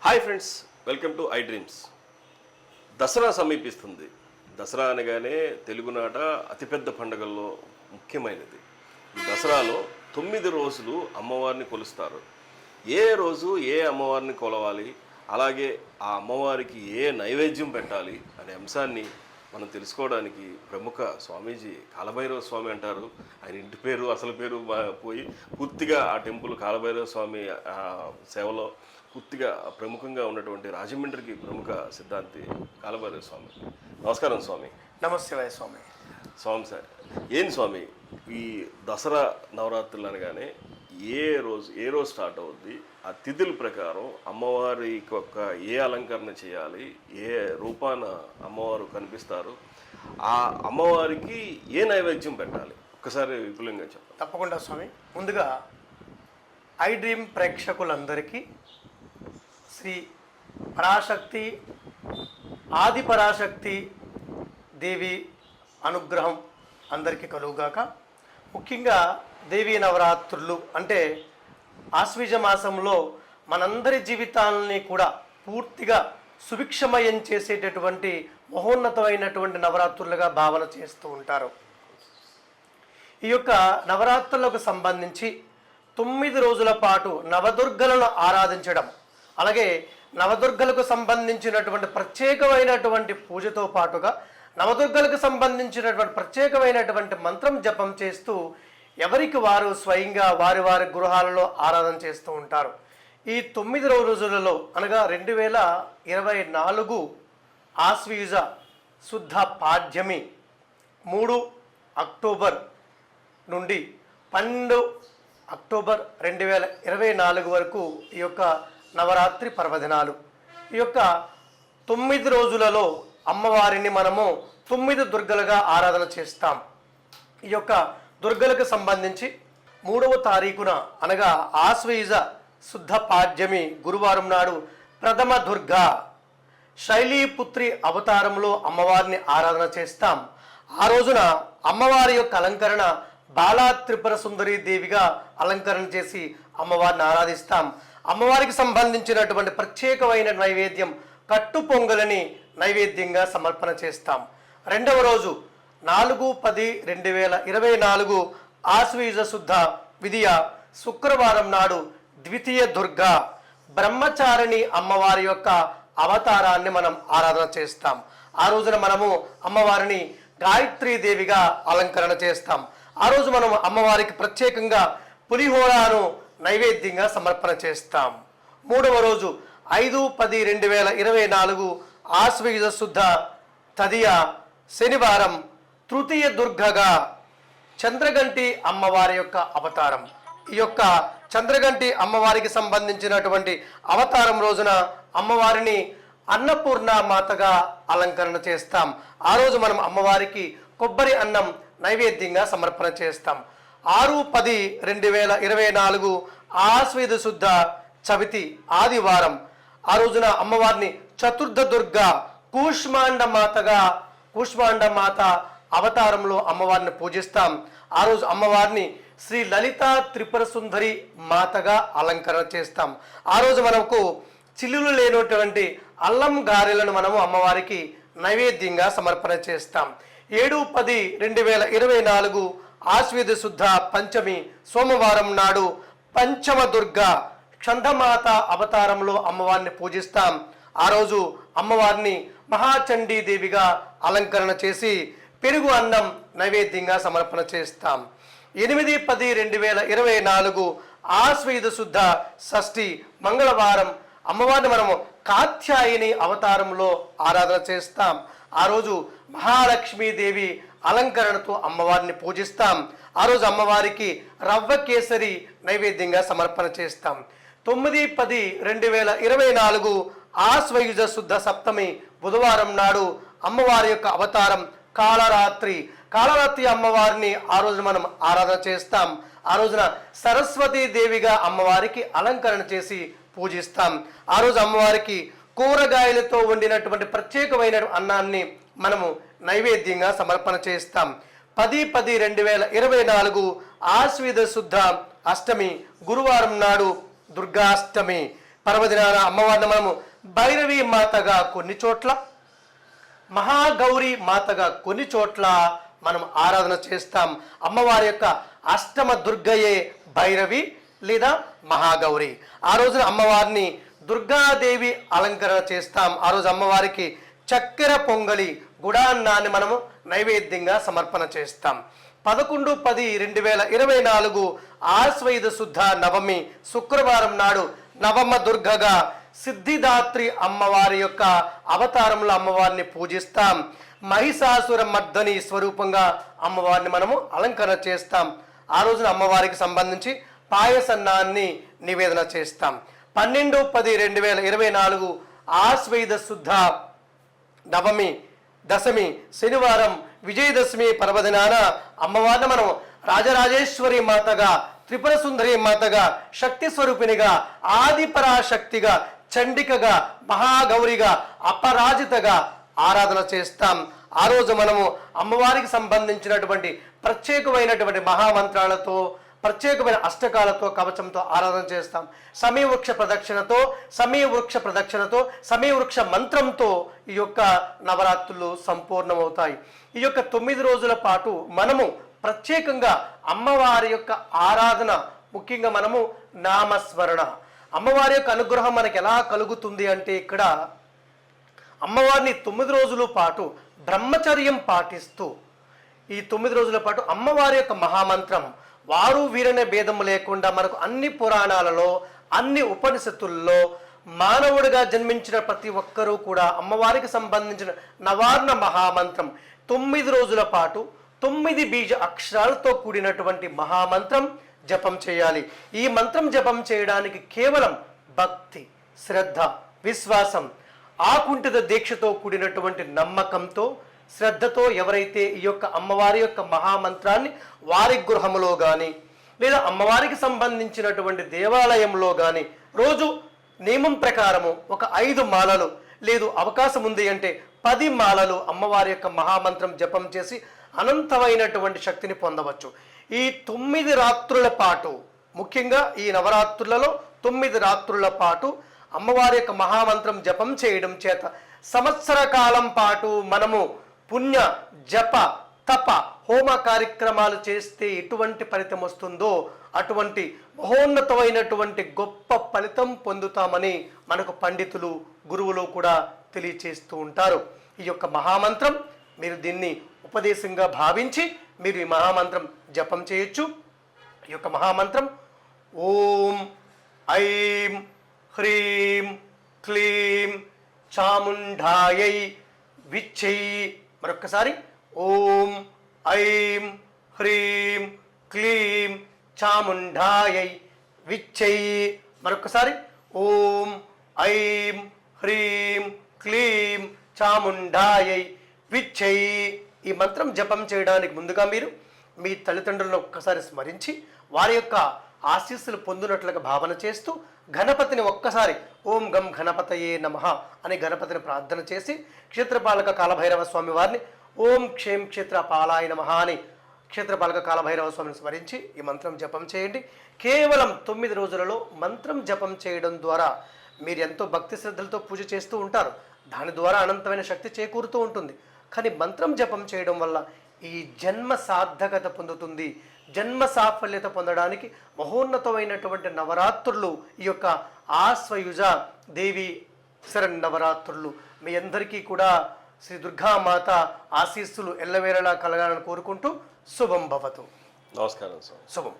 Hi friends, welcome to I dreams. Dasara సమీపిస్తుంది. దసరా అనగానే తెలుగునాట అతిపెద్ద పండుగల్లో ముఖ్యమైనది. ఈ దసరాలో 9 రోజులు అమ్మవారిని కొలుస్తారు. ఏ రోజు ఏ అమ్మవారిని కొలవాలి, అలాగే ఆ అమ్మవారికి ఏ నైవేద్యం పెట్టాలి అనే అంశాన్ని మనం తెలుసుకోవడానికి ప్రముఖ స్వామీజీ కాలభైరవ స్వామి అంటారు. ఆయన ఇంటి పేరు అసలు పేరు పోయి పూర్తిగా ఆ టెంపుల్ కాలభైరవ స్వామి సేవలో పూర్తిగా ప్రముఖంగా ఉన్నటువంటి రాజమండ్రికి ప్రముఖ సిద్ధాంతి కాలభైరవ స్వామి. నమస్కారం స్వామి. నమస్తే స్వామి. స్వామి సార్, ఏంటి స్వామి ఈ దసరా నవరాత్రులు అనగానే ఏ రోజు స్టార్ట్ అవుద్ది, ఆ తిథుల ప్రకారం అమ్మవారి యొక్క ఏ అలంకరణ చేయాలి, ఏ రూపాన అమ్మవారు కనిపిస్తారు, ఆ అమ్మవారికి ఏ నైవేద్యం పెట్టాలి, ఒక్కసారి విపులంగా చెప్పండి. తప్పకుండా స్వామి. ముందుగా ఐ డ్రీమ్ ప్రేక్షకులందరికీ శ్రీ పరాశక్తి ఆది పరాశక్తి దేవి అనుగ్రహం అందరికీ కలుగుగాక. ముఖ్యంగా దేవీ నవరాత్రులు అంటే ఆశ్వీజ మాసంలో మనందరి జీవితాలని కూడా పూర్తిగా సుభిక్షమయం చేసేటటువంటి మహోన్నతమైనటువంటి నవరాత్రులుగా భావన చేస్తూ ఉంటారు. ఈ యొక్క నవరాత్రులకు సంబంధించి 9 రోజుల పాటు నవదుర్గలను ఆరాధించడం, అలాగే నవదుర్గలకు సంబంధించినటువంటి ప్రత్యేకమైనటువంటి పూజతో పాటుగా నవదుర్గలకు సంబంధించినటువంటి ప్రత్యేకమైనటువంటి మంత్రం జపం చేస్తూ ఎవరికి వారు స్వయంగా వారి వారి గృహాలలో ఆరాధన చేస్తూ ఉంటారు. ఈ 9 రోజులలో అనగా 2024 ఆశ్వీజ శుద్ధ పాడ్యమి 3 అక్టోబర్ నుండి 12 అక్టోబర్ 2024 వరకు ఈ యొక్క నవరాత్రి పర్వదినాలు. ఈ యొక్క 9 రోజులలో అమ్మవారిని మనము 9 దుర్గలుగా ఆరాధన చేస్తాం. ఈ యొక్క దుర్గలకు సంబంధించి 3వ తారీఖున అనగా ఆశ్వయుజ శుద్ధ పాడ్యమి గురువారం నాడు ప్రథమ దుర్గా శైలీపుత్రి అవతారంలో అమ్మవారిని ఆరాధన చేస్తాం. ఆ రోజున అమ్మవారి యొక్క అలంకరణ బాలా త్రిపుర సుందరి దేవిగా అలంకరణ చేసి అమ్మవారిని ఆరాధిస్తాం. అమ్మవారికి సంబంధించినటువంటి ప్రత్యేకమైన నైవేద్యం కట్టు పొంగలని నైవేద్యంగా సమర్పణ చేస్తాం. రెండవ రోజు 4/10/2024 ఆశ్వయుజ శుద్ధ విధియ శుక్రవారం నాడు ద్వితీయ దుర్గా బ్రహ్మచారిణి అమ్మవారి యొక్క అవతారాన్ని మనం ఆరాధన చేస్తాం. ఆ రోజున మనము అమ్మవారిని గాయత్రీదేవిగా అలంకరణ చేస్తాం. ఆ రోజు మనం అమ్మవారికి ప్రత్యేకంగా పులిహోరాను నైవేద్యంగా సమర్పణ చేస్తాం. మూడవ రోజు 5/10/2024 ఆశ్వయుజ శుద్ధ తదియ శనివారం తృతీయ దుర్గగా చంద్రగంటి అమ్మవారి యొక్క అవతారం. ఈ యొక్క చంద్రగంటి అమ్మవారికి సంబంధించినటువంటి అవతారం రోజున అమ్మవారిని అన్నపూర్ణ మాతగా అలంకరణ చేస్తాం. ఆ రోజు మనం అమ్మవారికి కొబ్బరి అన్నం నైవేద్యంగా సమర్పణ చేస్తాం. 6/10/2024 ఆశ్వయుజ శుద్ధ చవితి ఆదివారం. ఆ రోజున అమ్మవారిని చతుర్థ దుర్గా కూష్మాండ మాత అవతారంలో అమ్మవారిని పూజిస్తాం. ఆ రోజు అమ్మవారిని శ్రీ లలితా త్రిపుర సుందరి మాతగా అలంకరణ చేస్తాం. ఆ రోజు మనకు చిల్లులు లేనటువంటి అల్లం గారెలను మనము అమ్మవారికి నైవేద్యంగా సమర్పణ చేస్తాం. 7/10/2024 ఆశ్వయుజ శుద్ధ పంచమి సోమవారం నాడు పంచమ దుర్గా చందమాత అవతారంలో అమ్మవారిని పూజిస్తాం. ఆ రోజు అమ్మవారిని మహాచండీ దేవిగా అలంకరణ చేసి పెరుగు అన్నం నైవేద్యంగా సమర్పణ చేస్తాం. 8/10/2024 ఆశ్వయుజ శుద్ధ షష్ఠి మంగళవారం అమ్మవారిని మనము కాత్యాయని అవతారంలో ఆరాధన చేస్తాం. ఆ రోజు మహాలక్ష్మీదేవి అలంకరణతో అమ్మవారిని పూజిస్తాం. ఆ రోజు అమ్మవారికి రవ్వ కేసరి నైవేద్యంగా సమర్పణ చేస్తాం. 9/10/2024 ఆశ్వయుజ శుద్ధ సప్తమి బుధవారం నాడు అమ్మవారి యొక్క అవతారం కాళరాత్రి అమ్మవారిని ఆ రోజున మనం ఆరాధన చేస్తాం. ఆ రోజున సరస్వతీ దేవిగా అమ్మవారికి అలంకరణ చేసి పూజిస్తాం. ఆ రోజు అమ్మవారికి కూరగాయలతో వండినటువంటి ప్రత్యేకమైన అన్నాన్ని మనము నైవేద్యంగా సమర్పణ చేస్తాం. 10/10/2024 ఆశ్వయుజ శుద్ధ అష్టమి గురువారం నాడు దుర్గాష్టమి. పర్వదినాన అమ్మవారిని మనము భైరవి మాతగా కొన్ని చోట్ల, మహాగౌరి మాతగా కొన్ని చోట్ల మనం ఆరాధన చేస్తాం. అమ్మవారి యొక్క అష్టమ దుర్గయే భైరవి లేదా మహాగౌరి. ఆ రోజున అమ్మవారిని దుర్గాదేవి అలంకరణ చేస్తాం. ఆ రోజు అమ్మవారికి చక్కెర పొంగలి గుడాన్నాన్ని మనము నైవేద్యంగా సమర్పణ చేస్తాం. 11/10/2024 ఆశ్వయుధ శుద్ధ నవమి శుక్రవారం నాడు నవమ దుర్గగా సిద్ధిదాత్రి అమ్మవారి యొక్క అవతారంలో అమ్మవారిని పూజిస్తాం. మహిషాసుర మర్దని స్వరూపంగా అమ్మవారిని మనము అలంకరణ చేస్తాం. ఆ రోజున అమ్మవారికి సంబంధించి పాయసన్నాన్ని నివేదన చేస్తాం. 12/10/2024 ఆశ్వయుధ శుద్ధ నవమి దశమి శనివారం విజయదశమి పర్వదినాన అమ్మవారిని మనం రాజరాజేశ్వరి మాతగా, త్రిపుర సుందరి మాతగా, శక్తి స్వరూపిణిగా, ఆదిపరాశక్తిగా, చండికగా, మహాగౌరిగా, అపరాజితగా ఆరాధన చేస్తాం. ఆ రోజు మనము అమ్మవారికి సంబంధించినటువంటి ప్రత్యేకమైనటువంటి మహామంత్రాలతో, ప్రత్యేకమైన అష్టకాలతో, కవచంతో ఆరాధన చేస్తాం. సమీవృక్ష ప్రదక్షిణతో, సమీవృక్ష మంత్రంతో ఈ యొక్క నవరాత్రులు సంపూర్ణమవుతాయి. ఈ యొక్క 9 రోజుల పాటు మనము ప్రత్యేకంగా అమ్మవారి యొక్క ఆరాధన, ముఖ్యంగా మనము నామస్మరణ, అమ్మవారి యొక్క అనుగ్రహం మనకి ఎలా కలుగుతుంది అంటే, ఇక్కడ అమ్మవారిని 9 రోజుల పాటు బ్రహ్మచర్యం పాటిస్తూ ఈ 9 రోజుల పాటు అమ్మవారి యొక్క మహామంత్రం వారు వీరనే భేదం లేకుండా మనకు అన్ని పురాణాలలో, అన్ని ఉపనిషత్తుల్లో మానవుడిగా జన్మించిన ప్రతి ఒక్కరూ కూడా అమ్మవారికి సంబంధించిన నవార్ణ మహామంత్రం 9 రోజుల పాటు 9 బీజ అక్షరాలతో కూడినటువంటి మహామంత్రం జపం చేయాలి. ఈ మంత్రం జపం చేయడానికి కేవలం భక్తి, శ్రద్ధ, విశ్వాసం, ఆకుంఠిత దీక్షతో కూడినటువంటి నమ్మకంతో, శ్రద్ధతో ఎవరైతే ఈ యొక్క అమ్మవారి యొక్క మహామంత్రాన్ని వారి గృహములో కానీ లేదా అమ్మవారికి సంబంధించినటువంటి దేవాలయంలో కానీ రోజు నియమం ప్రకారము ఒక 5 మాలలు, లేదు అవకాశం ఉంది అంటే 10 మాలలు అమ్మవారి యొక్క మహామంత్రం జపం చేసి అనంతమైనటువంటి శక్తిని పొందవచ్చు. ఈ 9 రాత్రుల పాటు, ముఖ్యంగా ఈ నవరాత్రులలో 9 రాత్రుల పాటు అమ్మవారి యొక్క మహామంత్రం జపం చేయడం చేత సంవత్సర కాలం పాటు మనము పుణ్య, జప, తప, హోమ కార్యక్రమాలు చేస్తే ఎటువంటి ఫలితం వస్తుందో అటువంటి మహోన్నతమైనటువంటి గొప్ప ఫలితం పొందుతామని మనకు పండితులు, గురువులు కూడా తెలియచేస్తూ ఉంటారు. ఈ యొక్క మహామంత్రం మీరు దీన్ని ఉపదేశంగా భావించి మీరు ఈ మహామంత్రం జపం చేయొచ్చు. ఈ యొక్క మహామంత్రం ఓం ఐం హ్రీం క్లీం చాముండాయై విచ్చై. మరొక్కసారి ఓం ఐం హ్రీం క్లీం చాముండాయై విచ్చై. మరొక్కసారి ఓం ఐం హ్రీం క్లీం చాముండాయై విచ్చై. ఈ మంత్రం జపం చేయడానికి ముందుగా మీరు మీ తల్లిదండ్రులను ఒక్కసారి స్మరించి వారి యొక్క ఆశీస్సులు పొందినట్లుగా భావన చేస్తూ గణపతిని ఒక్కసారి ఓం గం గణపతయే నమః అని గణపతిని ప్రార్థన చేసి క్షేత్రపాలక కాలభైరవ స్వామి వారిని ఓం క్షేం క్షేత్రపాలాయ నమః అని క్షేత్రపాలక కాలభైరవ స్వామిని స్మరించి ఈ మంత్రం జపం చేయండి. కేవలం 9 రోజులలో మంత్రం జపం చేయడం ద్వారా మీరు ఎంతో భక్తి శ్రద్ధలతో పూజ చేస్తూ ఉంటారు. దాని ద్వారా అనంతమైన శక్తి చేకూరుతూ ఉంటుంది. కానీ మంత్రం జపం చేయడం వల్ల ఈ జన్మ సార్థకత పొందుతుంది. జన్మ సాఫల్యత పొందడానికి మహోన్నతమైనటువంటి నవరాత్రులు ఈ యొక్క ఆశ్వయుజ దేవి శరన్నవరాత్రులు. మీ అందరికీ కూడా శ్రీ దుర్గామాత ఆశీస్సులు ఎల్లవేళలా కలగాలని కోరుకుంటూ శుభం భవతు. నమస్కారం సార్. శుభం.